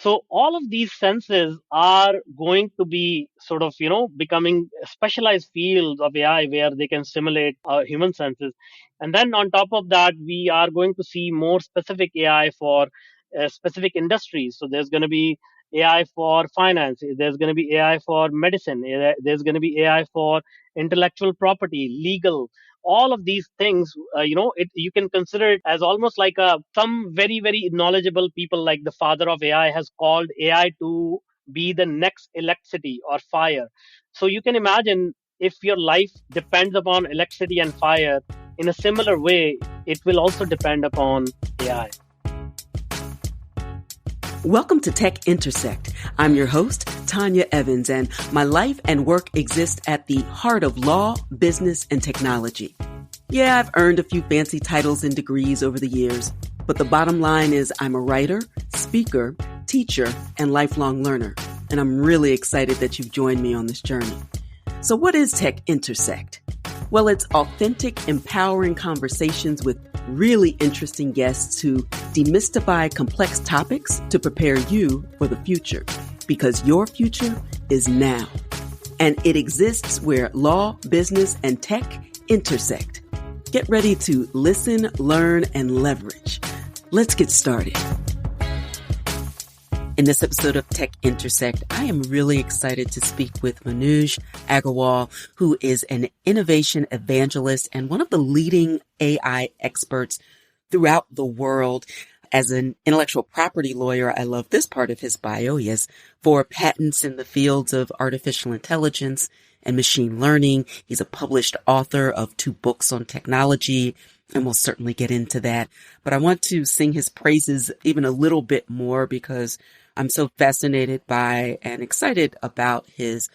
So all of these senses are going to be sort of, becoming specialized fields of AI where they can simulate human senses. And then on top of that, we are going to see more specific AI for specific industries. So there's going to be AI for finance. There's going to be AI for medicine. There's going to be AI for intellectual property, legal, all of these things. You can consider it as almost like some very very knowledgeable people, like the father of AI has called AI to be the next electricity or fire. So you can imagine, if your life depends upon electricity and fire, in a similar way it will also depend upon AI. Welcome to Tech Intersect. I'm your host, Tanya Evans, and my life and work exist at the heart of law, business, and technology. Yeah, I've earned a few fancy titles and degrees over the years, but the bottom line is I'm a writer, speaker, teacher, and lifelong learner, and I'm really excited that you've joined me on this journey. So what is Tech Intersect? Well, it's authentic, empowering conversations with really interesting guests who demystify complex topics to prepare you for the future, because your future is now. And it exists where law, business, and tech intersect. Get ready to listen, learn, and leverage. Let's get started. In this episode of Tech Intersect, I am really excited to speak with Manuj Aggarwal, who is an innovation evangelist and one of the leading AI experts throughout the world. As an intellectual property lawyer, I love this part of his bio. He has 4 patents in the fields of artificial intelligence and machine learning. He's a published author of 2 books on technology, and we'll certainly get into that. But I want to sing his praises even a little bit more because I'm so fascinated by and excited about his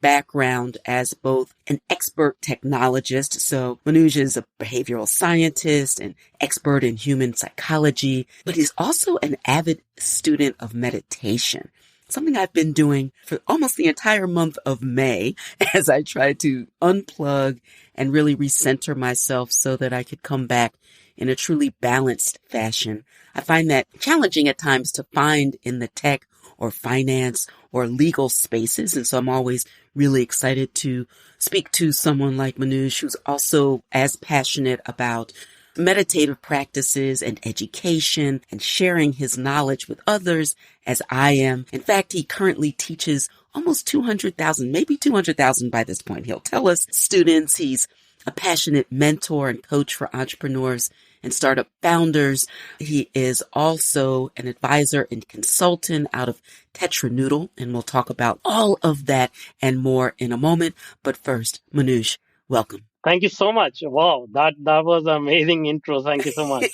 background as both an expert technologist. So Manuj is a behavioral scientist and expert in human psychology, but he's also an avid student of meditation, something I've been doing for almost the entire month of May as I try to unplug and really recenter myself so that I could come back in a truly balanced fashion. I find that challenging at times to find in the tech or finance or legal spaces. And so I'm always really excited to speak to someone like Manuj, who's also as passionate about meditative practices and education and sharing his knowledge with others as I am. In fact, he currently teaches almost 200,000, maybe 200,000 by this point. He'll tell us students. He's a passionate mentor and coach for entrepreneurs and startup founders. He is also an advisor and consultant out of Tetranoodle, and we'll talk about all of that and more in a moment. But first, Manuj, welcome. Thank you so much. Wow, that was an amazing intro. Thank you so much.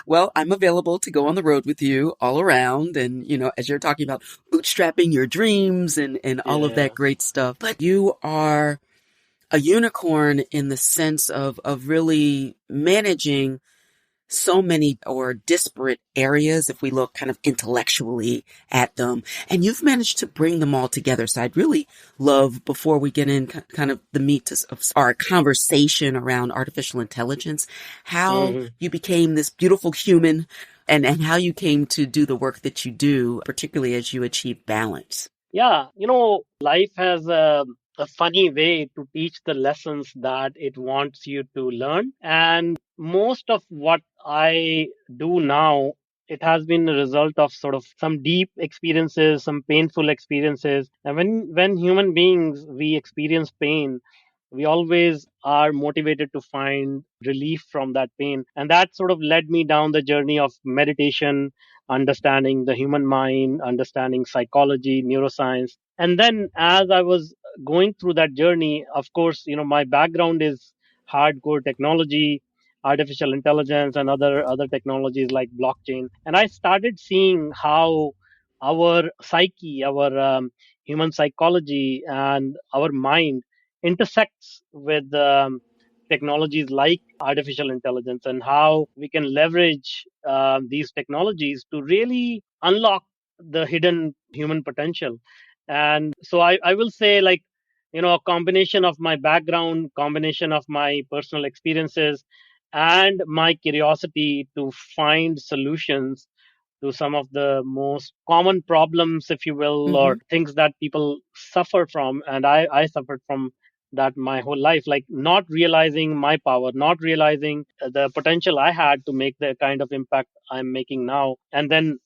Well, I'm available to go on the road with you all around. And, as you're talking about bootstrapping your dreams and all of that great stuff. But you are a unicorn in the sense of really managing so many or disparate areas if we look kind of intellectually at them. And you've managed to bring them all together. So I'd really love, before we get in kind of the meat of our conversation around artificial intelligence, how you became this beautiful human and how you came to do the work that you do, particularly as you achieve balance. Yeah, life has a funny way to teach the lessons that it wants you to learn. And most of what I do now, it has been a result of sort of some deep experiences, some painful experiences. And when human beings, we experience pain, we always are motivated to find relief from that pain. And that sort of led me down the journey of meditation, understanding the human mind, understanding psychology, neuroscience. And then as I was going through that journey, of course, my background is hardcore technology, artificial intelligence, and other technologies like blockchain. And I started seeing how our psyche, our human psychology, and our mind intersects with technologies like artificial intelligence, and how we can leverage these technologies to really unlock the hidden human potential. And so I will say, like, a combination of my background, combination of my personal experiences, and my curiosity to find solutions to some of the most common problems, if you will, or Hmm. things that people suffer from. And I suffered from that my whole life, like not realizing my power, not realizing the potential I had to make the kind of impact I'm making now. And then,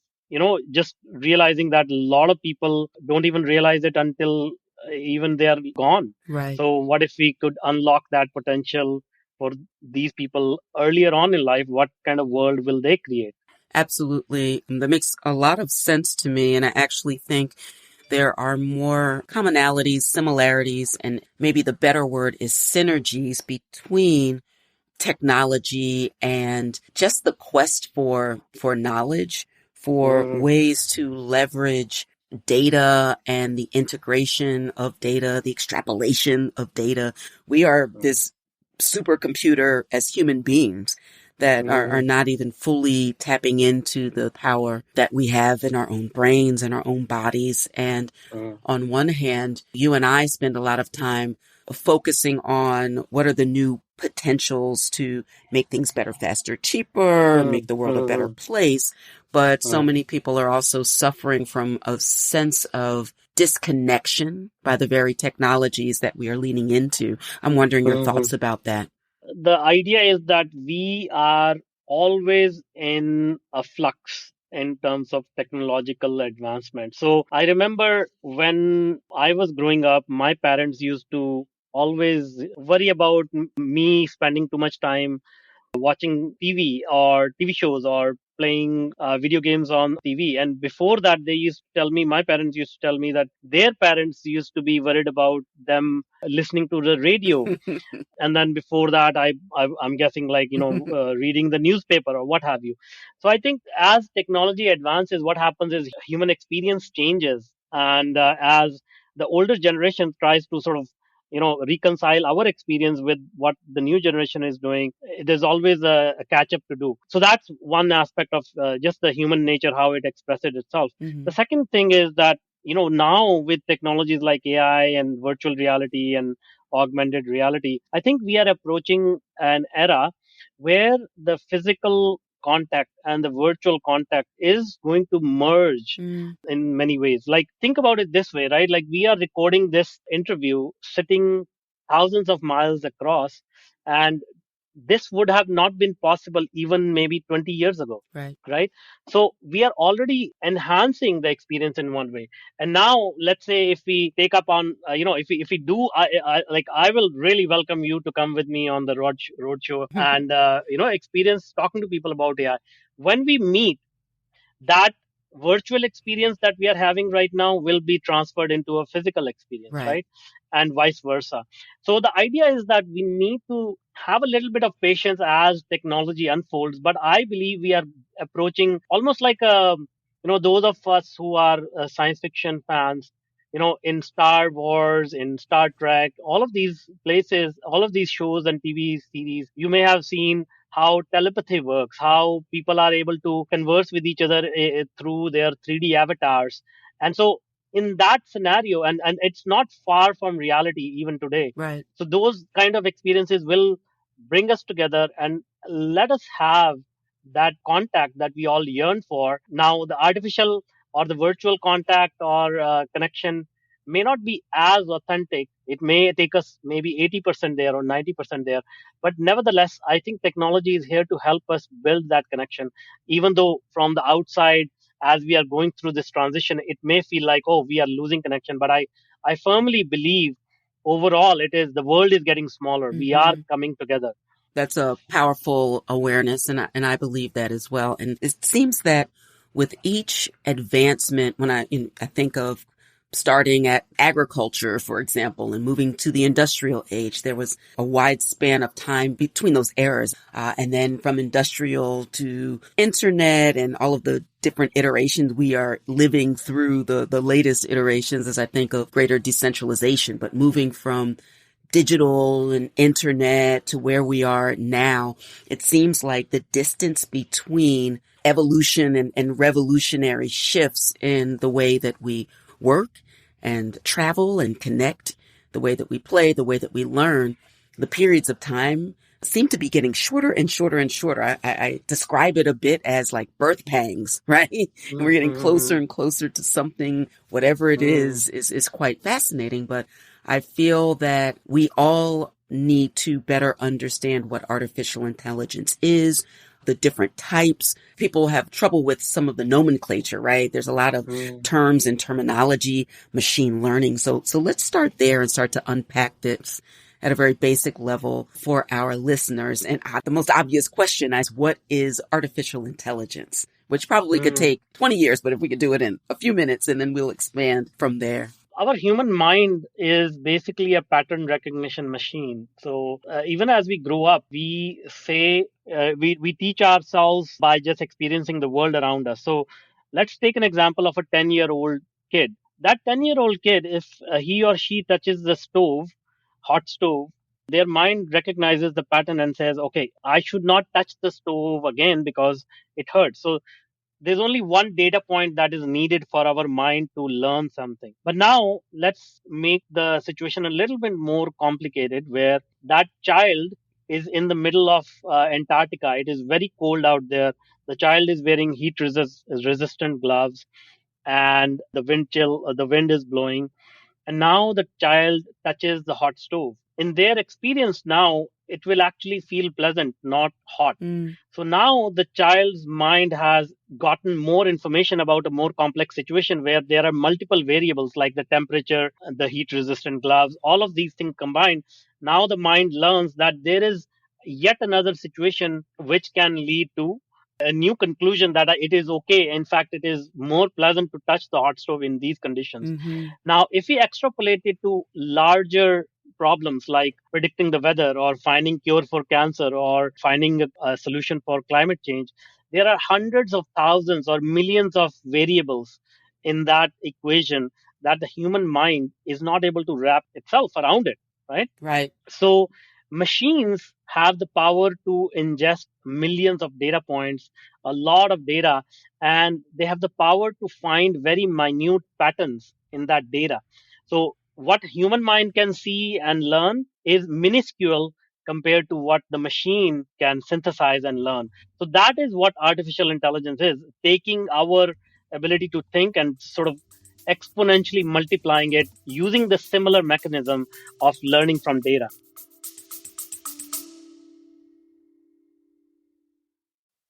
just realizing that a lot of people don't even realize it until even they are gone. Right. So, what if we could unlock that potential for these people earlier on in life? What kind of world will they create? Absolutely. That makes a lot of sense to me. And I actually think there are more commonalities, similarities, and maybe the better word is synergies between technology and just the quest for knowledge, for Mm, ways to leverage data and the integration of data, the extrapolation of data. We are mm, this supercomputer as human beings that are mm, not even fully tapping into the power that we have in our own brains and our own bodies. And mm, on one hand, you and I spend a lot of time focusing on what are the new potentials to make things better, faster, cheaper, mm, make the world a better mm, place. But so mm, many people are also suffering from a sense of disconnection by the very technologies that we are leaning into. I'm wondering your mm. thoughts about that. The idea is that we are always in a flux in terms of technological advancement. So I remember when I was growing up, my parents used to always worry about me spending too much time watching TV or TV shows or playing video games on TV. And before that, they used to tell me, my parents used to tell me that their parents used to be worried about them listening to the radio. And then before that, I'm guessing, like, reading the newspaper or what have you. So I think as technology advances, what happens is human experience changes, and as the older generation tries to sort of reconcile our experience with what the new generation is doing, there's always a catch up to do. So that's one aspect of just the human nature, how it expresses itself. The Hmm. second thing is that now with technologies like AI and virtual reality and augmented reality, I think we are approaching an era where the physical contact and the virtual contact is going to merge Mm, in many ways. Like, think about it this way, right? Like, we are recording this interview sitting thousands of miles across, and this would have not been possible even maybe 20 years ago, right. right? So we are already enhancing the experience in one way. And now let's say if we take up on if we do, like, I will really welcome you to come with me on the road show and experience talking to people about AI. When we meet, that virtual experience that we are having right now will be transferred into a physical experience, Right. right? And vice versa. So the idea is that we need to have a little bit of patience as technology unfolds. But I believe we are approaching almost like those of us who are science fiction fans. In Star Wars, in Star Trek, all of these places, all of these shows and TV series, you may have seen how telepathy works, how people are able to converse with each other through their 3D avatars. And so, in that scenario, and it's not far from reality even today. Right. So, those kind of experiences will bring us together and let us have that contact that we all yearn for. Now, the artificial or the virtual contact or connection may not be as authentic. It may take us maybe 80% there or 90% there, but nevertheless, I think technology is here to help us build that connection. Even though from the outside, as we are going through this transition, it may feel like, oh, we are losing connection. But I firmly believe overall it is the world is getting smaller. We are Hmm. coming together. That's a powerful awareness, and I believe that as well. And it seems that with each advancement, when I think of starting at agriculture, for example, and moving to the industrial age, there was a wide span of time between those eras. And then from industrial to internet and all of the different iterations, we are living through the latest iterations as I think of greater decentralization, but moving from digital and internet to where we are now, it seems like the distance between evolution and revolutionary shifts in the way that we work and travel and connect, the way that we play, the way that we learn, the periods of time seem to be getting shorter and shorter and shorter. I describe it a bit as like birth pangs, right? And we're getting closer Mm-hmm. and closer to something, whatever it is quite fascinating. But I feel that we all need to better understand what artificial intelligence is, the different types. People have trouble with some of the nomenclature, right? There's a lot of Mm-hmm. terms and terminology, machine learning. So let's start there and start to unpack this at a very basic level for our listeners. And the most obvious question is, what is artificial intelligence? Which probably could take 20 years, but if we could do it in a few minutes, and then we'll expand from there. Our human mind is basically a pattern recognition machine. So even as we grow up, we say we teach ourselves by just experiencing the world around us. So let's take an example of a 10-year-old kid. That 10-year-old kid, if he or she touches the stove, hot stove, their mind recognizes the pattern and says, okay, I should not touch the stove again because it hurts. So there's only one data point that is needed for our mind to learn something. But now let's make the situation a little bit more complicated, where that child is in the middle of Antarctica. It is very cold out there. The child is wearing resistant gloves, and the wind is blowing, and now the child touches the hot stove. In their experience now, it will actually feel pleasant, not hot. Mm, So now the child's mind has gotten more information about a more complex situation where there are multiple variables like the temperature, the heat resistant gloves, all of these things combined. Now the mind learns that there is yet another situation which can lead to a new conclusion that it is okay. In fact, it is more pleasant to touch the hot stove in these conditions. mm-hmm, Now, if we extrapolate it to larger problems like predicting the weather or finding cure for cancer or finding a solution for climate change, there are hundreds of thousands or millions of variables in that equation that the human mind is not able to wrap itself around it, right? right. So machines have the power to ingest millions of data points, a lot of data, and they have the power to find very minute patterns in that data. So what human mind can see and learn is minuscule compared to what the machine can synthesize and learn. So that is what artificial intelligence is, taking our ability to think and sort of exponentially multiplying it using the similar mechanism of learning from data.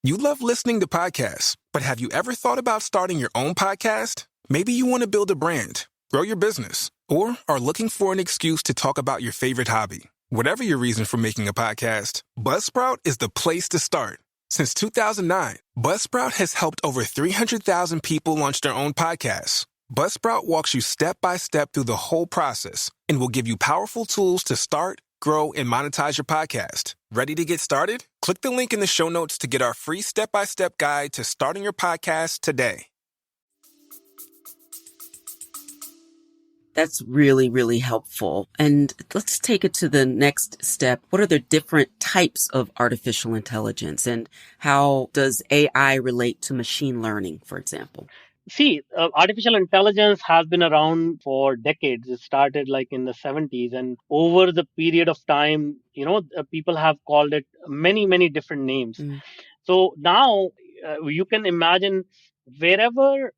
You love listening to podcasts, but have you ever thought about starting your own podcast? Maybe you want to build a brand, grow your business, or are looking for an excuse to talk about your favorite hobby. Whatever your reason for making a podcast, Buzzsprout is the place to start. Since 2009, Buzzsprout has helped over 300,000 people launch their own podcasts. Buzzsprout walks you step by step through the whole process and will give you powerful tools to start, grow, and monetize your podcast. Ready to get started? Click the link in the show notes to get our free step-by-step guide to starting your podcast today. That's really, really helpful. And let's take it to the next step. What are the different types of artificial intelligence, and how does AI relate to machine learning, for example? See, artificial intelligence has been around for decades. It started like in the 70s, and over the period of time, people have called it many, many different names. Mm, So now you can imagine wherever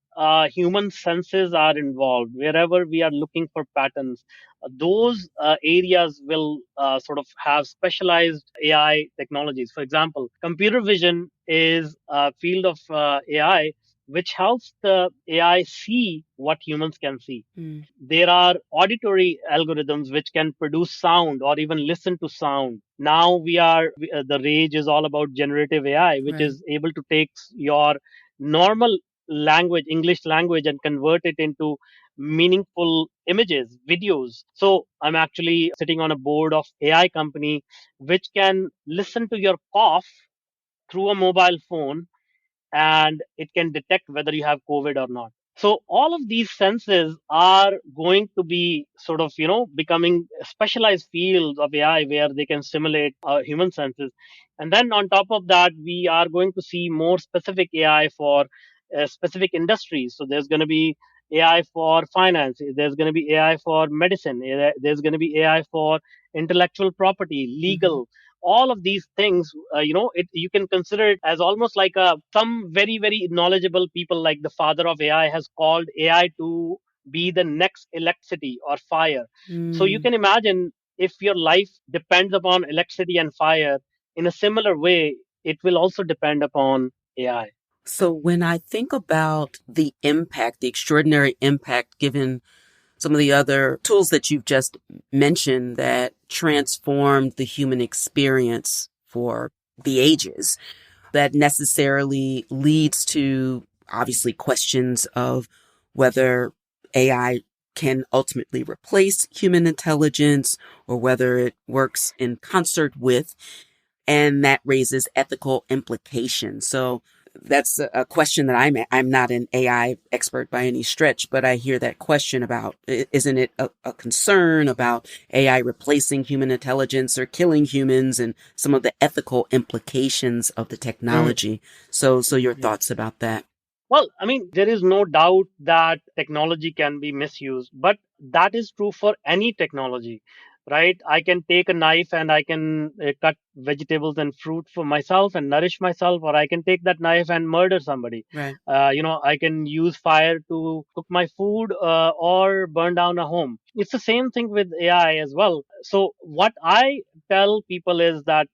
human senses are involved, wherever we are looking for patterns, those areas will sort of have specialized AI technologies. For example, computer vision is a field of AI which helps the AI see what humans can see. mm, There are auditory algorithms which can produce sound or even listen to sound. Now the rage is all about generative AI, which right. is able to take your normal language, English language, and convert it into meaningful images, videos. So I'm actually sitting on a board of AI company which can listen to your cough through a mobile phone, and it can detect whether you have COVID or not. So all of these senses are going to be sort of, becoming specialized fields of AI where they can simulate human senses. And then on top of that, we are going to see more specific AI for specific industries. So there's going to be AI for finance. There's going to be AI for medicine. There's going to be AI for intellectual property, Mm-hmm. legal. all of these things, you can consider it as almost like some very, very knowledgeable people, like the father of AI has called AI to be the next electricity or fire. So you Mm. can imagine, if your life depends upon electricity and fire, in a similar way, it will also depend upon AI. So when I think about the impact, the extraordinary impact, given some of the other tools that you've just mentioned that transformed the human experience for the ages, that necessarily leads to obviously questions of whether AI can ultimately replace human intelligence or whether it works in concert with, and that raises ethical implications. So that's a question that I'm not an AI expert by any stretch, but I hear that question about, isn't it a concern about AI replacing human intelligence or killing humans and some of the ethical implications of the Mm. technology? So your thoughts about that? Well, I mean, there is no doubt that technology can be misused, but that is true for any technology, right? I can take a knife and I can cut vegetables and fruit for myself and nourish myself, or I can take that knife and murder somebody. Right. I can use fire to cook my food, or burn down a home. It's the same thing with AI as well. So, what I tell people is that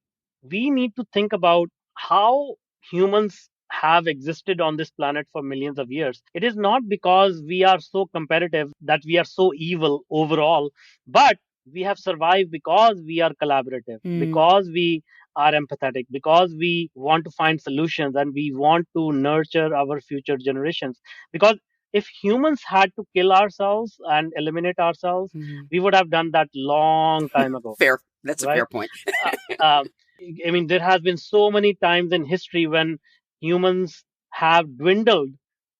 we need to think about how humans have existed on this planet for millions of years. It is not because we are so competitive that we are so evil overall, but we have survived because we are collaborative, Mm. because we are empathetic, because we want to find solutions and we want to nurture our future generations. Because if humans had to kill ourselves and eliminate ourselves, Hmm. we would have done that long time ago, Fair. That's a right? fair point. uh, uh, I mean, there has been so many times in history when humans have dwindled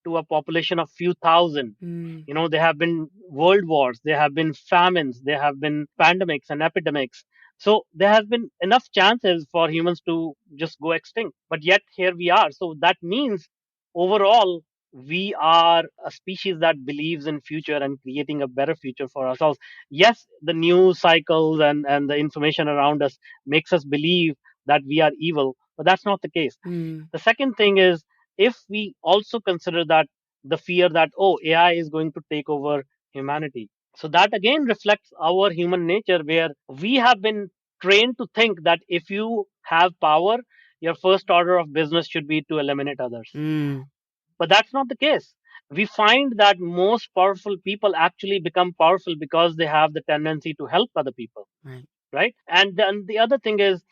to a population of few thousand. Mm. There have been world wars, there have been famines, there have been pandemics and epidemics. So there has been enough chances for humans to just go extinct. But yet here we are. So that means overall we are a species that believes in future and creating a better future for ourselves. Yes, the news cycles and the information around us makes us believe that we are evil, but that's not the case. Mm. The second thing is, if we also consider that the fear that, oh, AI is going to take over humanity. So that again reflects our human nature, where we have been trained to think that if you have power, your first order of business should be to eliminate others. Mm. But that's not the case. We find that most powerful people actually become powerful because they have the tendency to help other people, Right. right? And then the other thing is,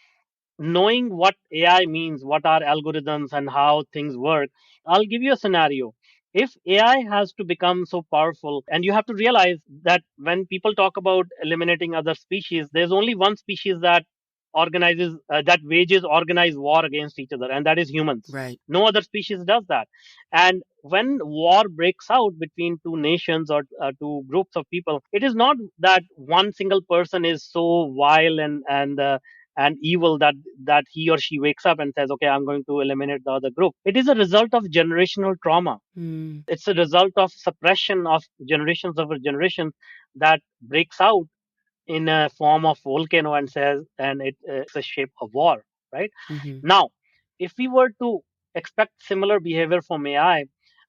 knowing what AI means, what are algorithms and how things work. I'll give you a scenario. If AI has to become so powerful, and you have to realize that when people talk about eliminating other species, there's only one species that wages organized war against each other, and that is humans. Right. No other species does that. And when war breaks out between two nations or two groups of people, it is not that one single person is so vile and evil that he or she wakes up and says, okay, I'm going to eliminate the other group. It is a result of generational trauma. Mm. It's a result of suppression of generations over generations that breaks out in a form of volcano and it's a shape of war, right? Mm-hmm. Now, if we were to expect similar behavior from AI,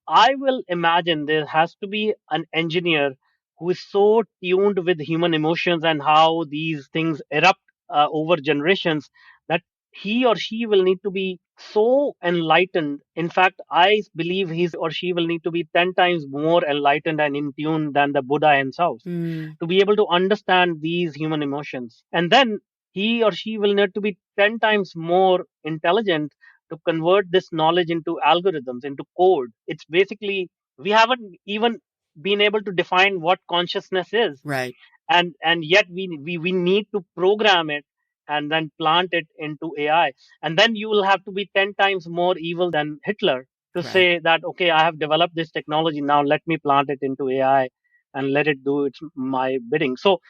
I will imagine there has to be an engineer who is so tuned with human emotions and how these things erupt over generations, that he or she will need to be so enlightened. In fact, I believe he or she will need to be 10 times more enlightened and in tune than the Buddha himself Mm. to be able to understand these human emotions. And then he or she will need to be 10 times more intelligent to convert this knowledge into algorithms, into code. It's basically, we haven't even been able to define what consciousness is. Right. And yet we need to program it and then plant it into AI. And then you will have to be 10 times more evil than Hitler to Right. say that, okay, I have developed this technology, now let me plant it into AI and let it do its my bidding. So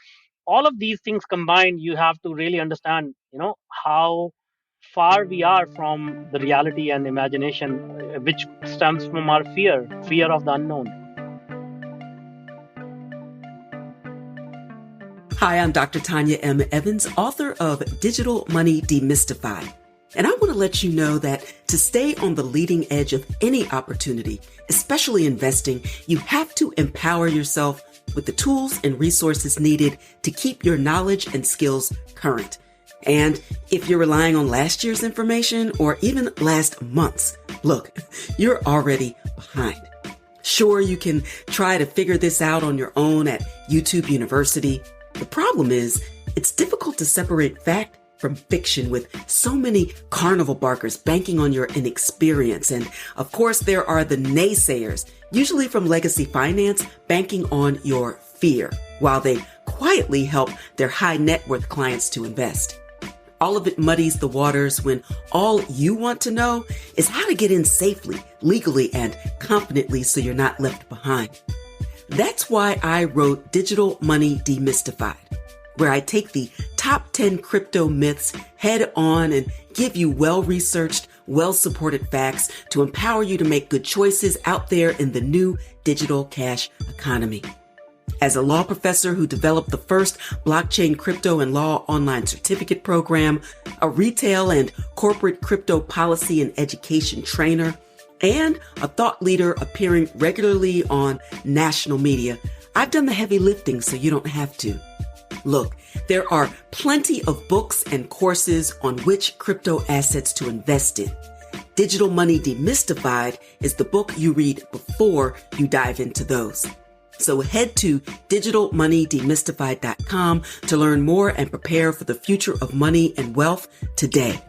all of these things combined, you have to really understand, how far we are from the reality and imagination, which stems from our fear of the unknown. Hi, I'm Dr. Tanya M. Evans, author of Digital Money Demystified. And I want to let you know that to stay on the leading edge of any opportunity, especially investing, you have to empower yourself with the tools and resources needed to keep your knowledge and skills current. And if you're relying on last year's information or even last month's, look, you're already behind. Sure, you can try to figure this out on your own at YouTube University. The problem is, it's difficult to separate fact from fiction with so many carnival barkers banking on your inexperience. And of course, there are the naysayers, usually from legacy finance, banking on your fear, while they quietly help their high net worth clients to invest. All of it muddies the waters when all you want to know is how to get in safely, legally, and confidently so you're not left behind. That's why I wrote Digital Money Demystified, where I take the top 10 crypto myths head on and give you well-researched, well-supported facts to empower you to make good choices out there in the new digital cash economy. As a law professor who developed the first blockchain crypto and law online certificate program, a retail and corporate crypto policy and education trainer, and a thought leader appearing regularly on national media, I've done the heavy lifting so you don't have to. Look, there are plenty of books and courses on which crypto assets to invest in. Digital Money Demystified is the book you read before you dive into those. So head to digitalmoneydemystified.com to learn more and prepare for the future of money and wealth today.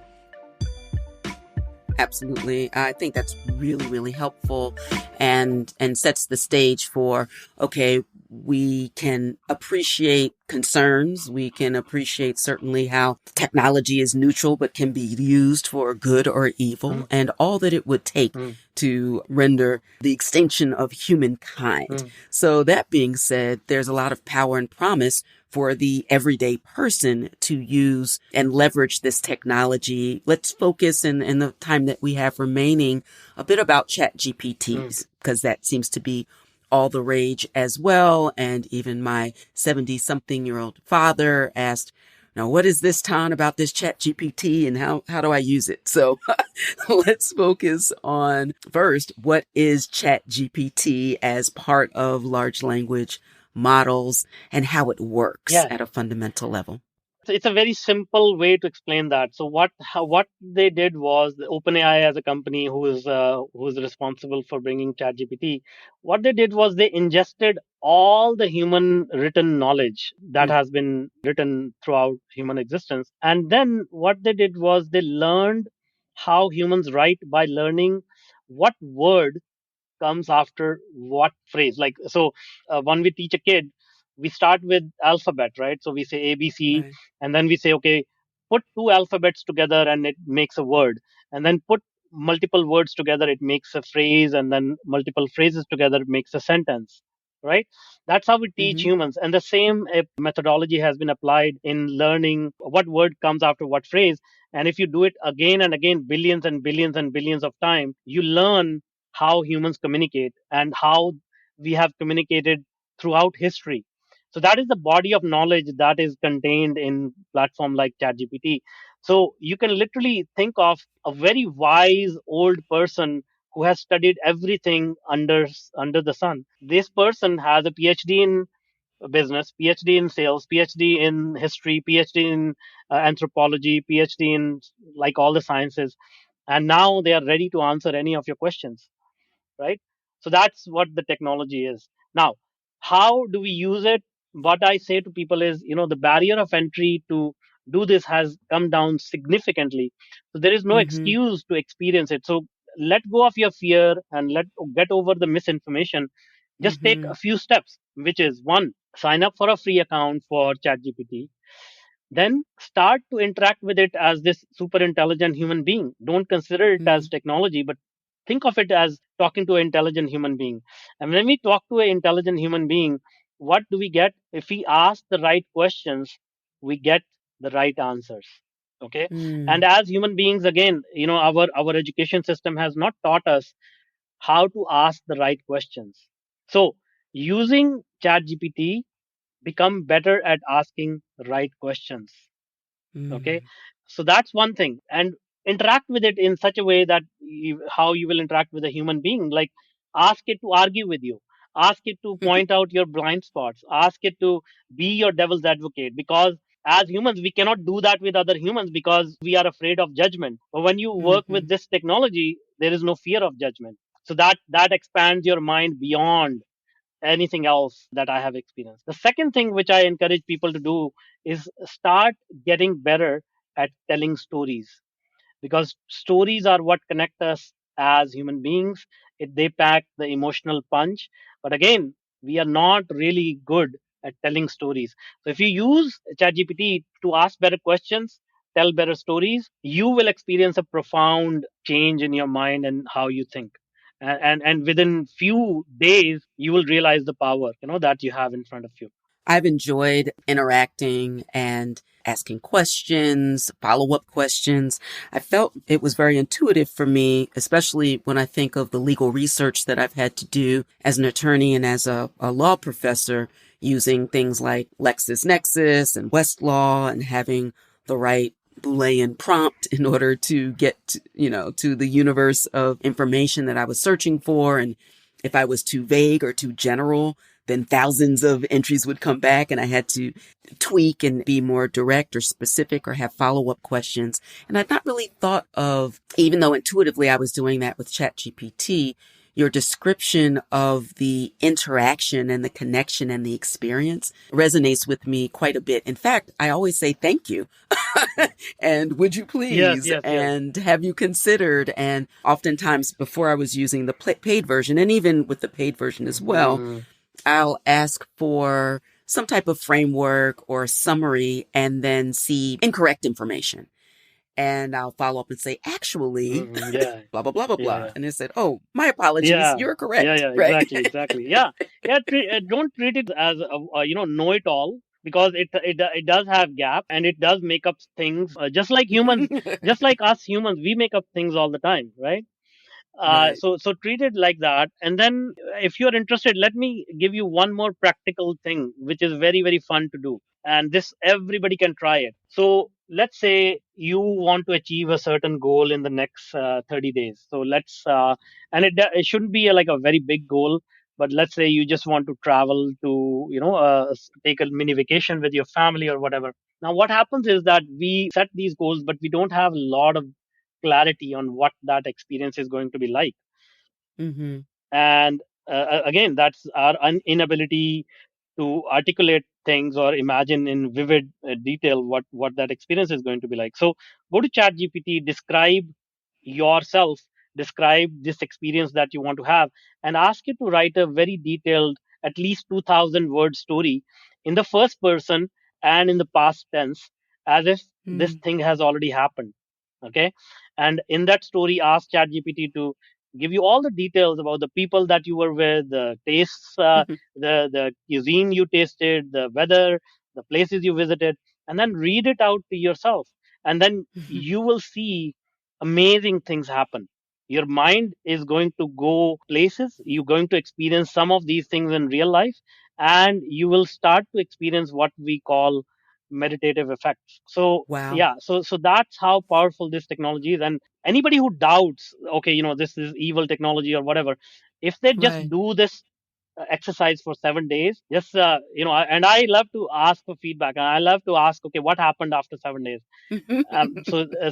Absolutely. I think that's really, really helpful and sets the stage for, okay, we can appreciate concerns. We can appreciate certainly how technology is neutral, but can be used for good or evil, and all that it would take to render the extinction of humankind. So that being said, there's a lot of power and promise for the everyday person to use and leverage this technology. Let's focus in the time that we have remaining a bit about ChatGPTs, because that seems to be all the rage as well. And even my 70-something-year-old father asked, now, what is this, Ton, about this ChatGPT and how do I use it? So let's focus on first, what is ChatGPT as part of large language models and how it works at a fundamental level? It's a very simple way to explain that. So what they did was the OpenAI as a company who is responsible for bringing ChatGPT. What they did was they ingested all the human written knowledge that has been written throughout human existence, and then what they did was they learned how humans write by learning what word comes after what phrase. Like, so when we teach a kid, we start with alphabet, right? So we say ABC, Right. and then we say, okay, put two alphabets together and it makes a word. And then put multiple words together, it makes a phrase. And then multiple phrases together makes a sentence, right? That's how we teach Mm-hmm. humans. And the same methodology has been applied in learning what word comes after what phrase. And if you do it again and again, billions and billions and billions of times, you learn how humans communicate and how we have communicated throughout history. So that is the body of knowledge that is contained in platform like ChatGPT. So you can literally think of a very wise old person who has studied everything under the sun. This person has a PhD in business, PhD in sales, PhD in history, PhD in anthropology, PhD in like all the sciences, and now they are ready to answer any of your questions, right? So that's what the technology is. Now, how do we use it? What I say to people is, the barrier of entry to do this has come down significantly. So there is no Mm-hmm. excuse to experience it. So let go of your fear and let get over the misinformation. Just take Mm-hmm. a few steps, which is one, sign up for a free account for ChatGPT. Then start to interact with it as this super intelligent human being. Don't consider it Mm-hmm. as technology, but think of it as talking to an intelligent human being. And when we talk to an intelligent human being, what do we get? If we ask the right questions, we get the right answers. Okay. And Mm. as human beings, again, our education system has not taught us how to ask the right questions. So using ChatGPT become better at asking right questions. Okay, Mm. so that's one thing. And interact with it in such a way that how you will interact with a human being. Like, ask it to argue with you, ask it to point out your blind spots, ask it to be your devil's advocate, because as humans we cannot do that with other humans because we are afraid of judgment. But when you work with Mhm. this technology, there is no fear of judgment. So that expands your mind beyond anything else that I have experienced. The second thing which I encourage people to do is start getting better at telling stories, because stories are what connect us as human beings. They pack the emotional punch. But again, we are not really good at telling stories. So if you use ChatGPT to ask better questions, tell better stories, you will experience a profound change in your mind and how you think. And within few days, you will realize the power, that you have in front of you. I've enjoyed interacting and asking questions, follow up questions. I felt it was very intuitive for me, especially when I think of the legal research that I've had to do as an attorney and as a law professor, using things like LexisNexis and Westlaw and having the right Boolean prompt in order to get to the universe of information that I was searching for. And if I was too vague or too general, then thousands of entries would come back and I had to tweak and be more direct or specific or have follow-up questions. And I'd not really thought of, even though intuitively I was doing that with ChatGPT, your description of the interaction and the connection and the experience resonates with me quite a bit. In fact, I always say thank you and would you Yes, please yes, yes. and have you considered? And oftentimes before I was using the paid version, and even with the paid version as well, Mhm. I'll ask for some type of framework or summary and then see incorrect information. And I'll follow up and say, actually, Yeah, blah, blah, blah, blah, yeah, blah. yeah. And it said, oh, my apologies. Yeah, You're yeah, correct. yeah, Right. exactly, exactly. Yeah, yeah. Don't treat it as a know it all, because it does have gaps and it does make up things. Just like humans, just like us humans, we make up things all the time, right? Right. So treat it like that. And then, if you're interested, let me give you one more practical thing, which is very very fun to do. And this, everybody can try it. So let's say you want to achieve a certain goal in the next 30 days. So let's and it shouldn't be like a very big goal. But let's say you just want to travel to, take a mini vacation with your family or whatever. Now what happens is that we set these goals, but we don't have a lot of clarity on what that experience is going to be like. Mm-hmm. And again, that's our inability to articulate things or imagine in vivid detail what that experience is going to be like. So go to chat gpt, describe yourself, describe this experience that you want to have, and ask it to write a very detailed, at least 2000 word story in the first person and in the past tense, as if this thing has already happened. Okay, and in that story, ask chat gpt to give you all the details about the people that you were with, the tastes, the cuisine you tasted, the weather, the places you visited, and then read it out to yourself. And then you will see amazing things happen. Your mind is going to go places. You're going to experience some of these things in real life, and you will start to experience what we call meditative effects. So Wow. yeah, so that's how powerful this technology is. And anybody who doubts, okay, this is evil technology or whatever, if they just Right. do this exercise for 7 days, just and I love to ask for feedback, and I love to ask, okay, what happened after 7 days.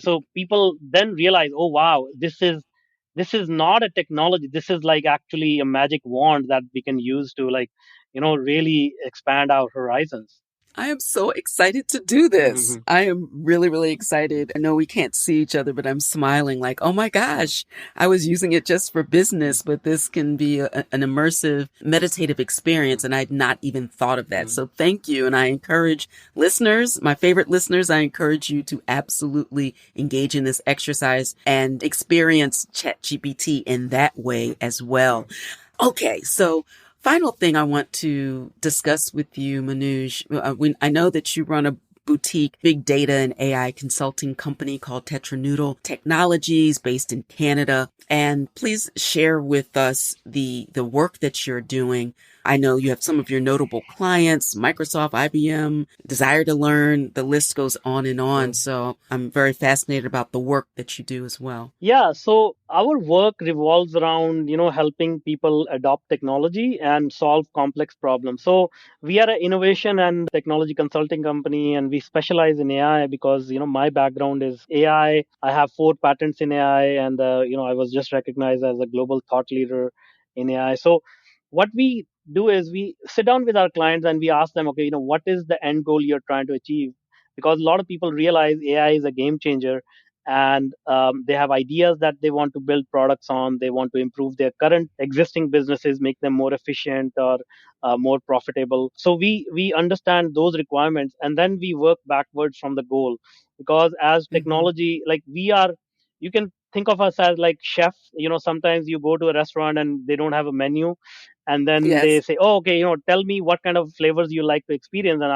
So people then realize, oh wow, this is not a technology, this is like actually a magic wand that we can use to, like, really expand our horizons. I am so excited to do this. Hmm. I am really, really excited. I know we can't see each other, but I'm smiling like, oh my gosh, I was using it just for business, but this can be an immersive meditative experience. And I'd not even thought of that. So thank you. And I encourage listeners, my favorite listeners, I encourage you to absolutely engage in this exercise and experience ChatGPT in that way as well. Okay. So final thing I want to discuss with you, Manuj, I know that you run a boutique big data and AI consulting company called Tetranoodle Technologies based in Canada. And please share with us the work that you're doing I know you have some of your notable clients, Microsoft, IBM, Desire to Learn, the list goes on and on. So I'm very fascinated about the work that you do as well. Yeah, so our work revolves around, helping people adopt technology and solve complex problems. So we are an innovation and technology consulting company, and we specialize in AI because, my background is AI. I have 4 patents in AI, and, I was just recognized as a global thought leader in AI. So what we do is we sit down with our clients and we ask them, okay, what is the end goal you're trying to achieve? Because a lot of people realize AI is a game changer, and they have ideas that they want to build products on. They want to improve their current existing businesses, make them more efficient or more profitable. So we understand those requirements, and then we work backwards from the goal. Because as Mm-hmm. technology, like we are, you can think of us as like chefs. Sometimes you go to a restaurant and they don't have a menu, and then they Yes. say, oh, okay, tell me what kind of flavors you like to experience, and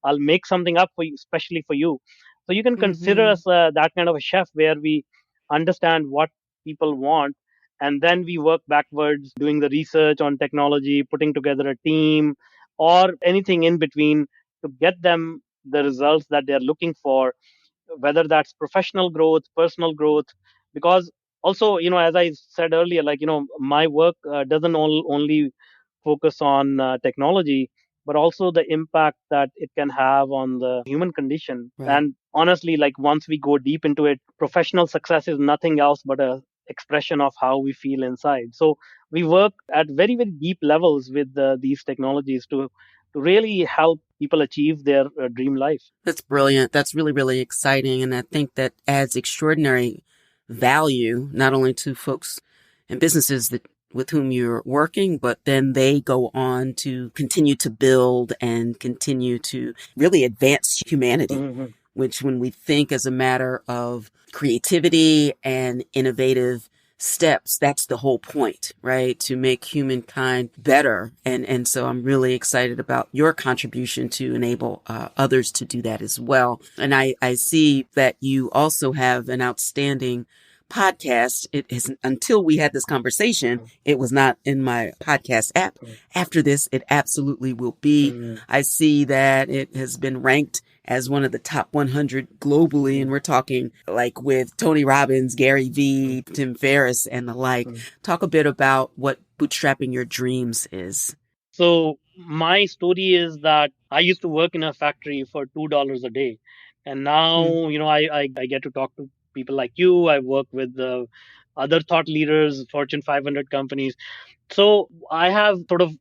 I'll make something up for you, especially for you. So you can consider Mm-hmm. us that kind of a chef where we understand what people want, and then we work backwards, doing the research on technology, putting together a team, or anything in between to get them the results that they're looking for, whether that's professional growth, personal growth. Because also, as I said earlier, like, my work doesn't only focus on technology, but also the impact that it can have on the human condition. Right. And honestly, like once we go deep into it, professional success is nothing else but a expression of how we feel inside. So we work at very, very deep levels with these technologies to really help people achieve their dream life. That's brilliant. That's really, really exciting. And I think that adds extraordinary value, not only to folks and businesses that with whom you're working, but then they go on to continue to build and continue to really advance humanity, Mhm. which when we think as a matter of creativity and innovative steps, that's the whole point, right? To make humankind better. And so I'm really excited about your contribution to enable others to do that as well. And I see that you also have an outstanding podcast. It is until we had this conversation, it was not in my podcast app. After this, it absolutely will be. Mhm. I see that it has been ranked as one of the top 100 globally. And we're talking like with Tony Robbins, Gary Vee, Tim Ferriss, and the like. Talk a bit about what bootstrapping your dreams is. So my story is that I used to work in a factory for $2 a day, and Mm, now I get to talk to people like you. I work with other thought leaders, Fortune 500 companies. So I have sort of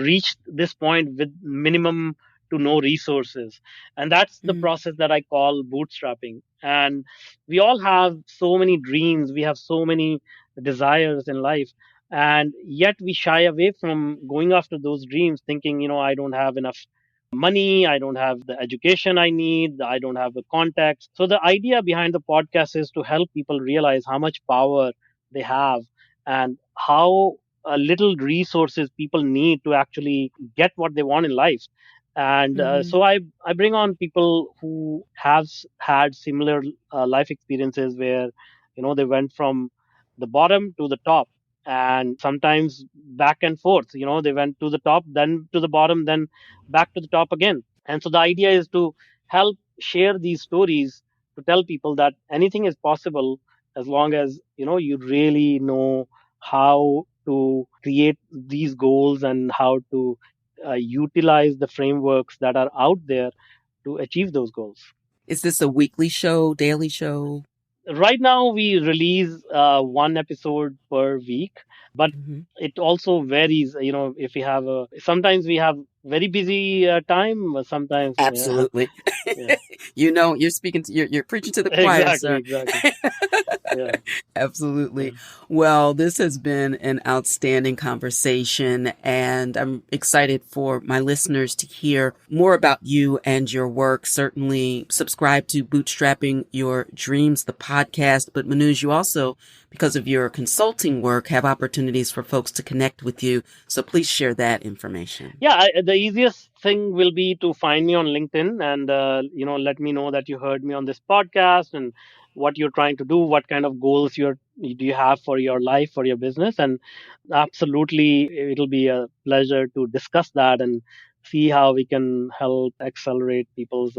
reached this point with minimum to no resources, and that's the mm, process that I call bootstrapping. And we all have so many dreams, we have so many desires in life, and yet we shy away from going after those dreams, thinking, I don't have enough money, I don't have the education I need, I don't have the contacts. So the idea behind the podcast is to help people realize how much power they have, and how little resources people need to actually get what they want in life. And mm-hmm, so I bring on people who have had similar life experiences where they went from the bottom to the top, and sometimes back and forth. They went to the top, then to the bottom, then back to the top again. And so the idea is to help share these stories, to tell people that anything is possible as long as you really know how to create these goals and how to utilize the frameworks that are out there to achieve those goals. Is this a weekly show, daily show? Right now we release one episode per week, but Mm-hmm. it also varies. If we have sometimes we have very busy time, sometimes yeah. Absolutely. Yeah. You're speaking to, you're preaching to the choir, Exactly, sir. exactly. Yeah. Absolutely. Yeah. Well, this has been an outstanding conversation, and I'm excited for my listeners to hear more about you and your work. Certainly subscribe to Bootstrapping Your Dreams, the podcast. But Manuj, you also, because of your consulting work, have opportunities for folks to connect with you. So please share that information. Yeah, the easiest thing will be to find me on LinkedIn and let me know that you heard me on this podcast and what you're trying to do, what kind of goals do you have for your life, for your business, and absolutely it'll be a pleasure to discuss that and see how we can help accelerate people's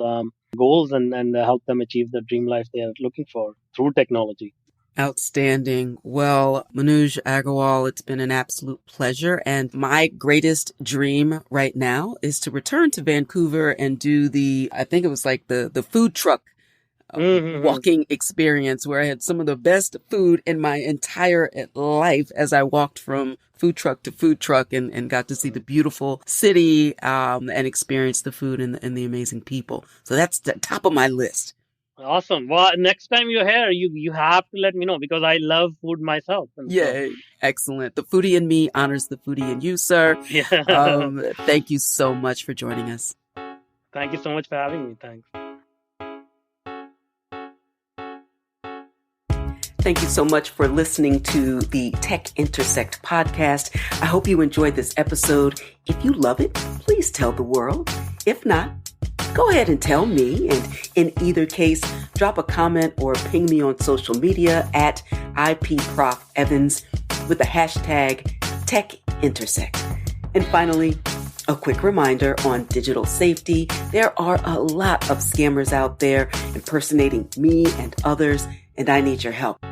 goals and help them achieve the dream life they are looking for through technology. Outstanding. Well, Manuj Aggarwal, it's been an absolute pleasure. And my greatest dream right now is to return to Vancouver and do I think it was like the food truck walking experience where I had some of the best food in my entire life as I walked from food truck to food truck and got to see the beautiful city and experience the food and the amazing people. So that's the top of my list. Awesome. Well, next time you're here, you have to let me know because I love food myself. Yay. Excellent. The foodie in me honors the foodie in you, sir. Yeah. Thank you so much for joining us. Thank you so much for having me. Thanks. Thank you so much for listening to the Tech Intersect podcast. I hope you enjoyed this episode. If you love it, please tell the world. If not, go ahead and tell me. And in either case, drop a comment or ping me on social media at IPProfEvans with the hashtag TechIntersect. And finally, a quick reminder on digital safety. There are a lot of scammers out there impersonating me and others, and I need your help.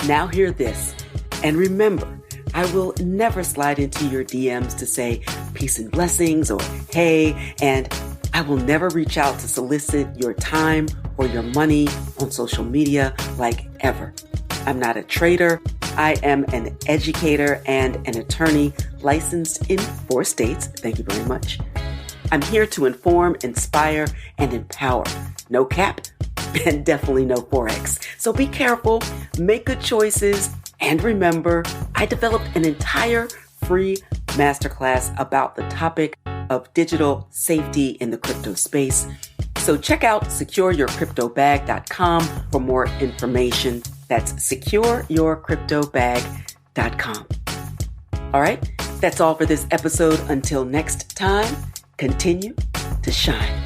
Now hear this, and remember, I will never slide into your DMs to say peace and blessings or hey, and I will never reach out to solicit your time or your money on social media like ever. I'm not a trader. I am an educator and an attorney licensed in 4 states. Thank you very much. I'm here to inform, inspire, and empower. No cap and definitely no Forex. So be careful, make good choices, and remember, I developed an entire free masterclass about the topic of digital safety in the crypto space. So check out secureyourcryptobag.com for more information. That's secureyourcryptobag.com. All right, that's all for this episode. Until next time, continue to shine.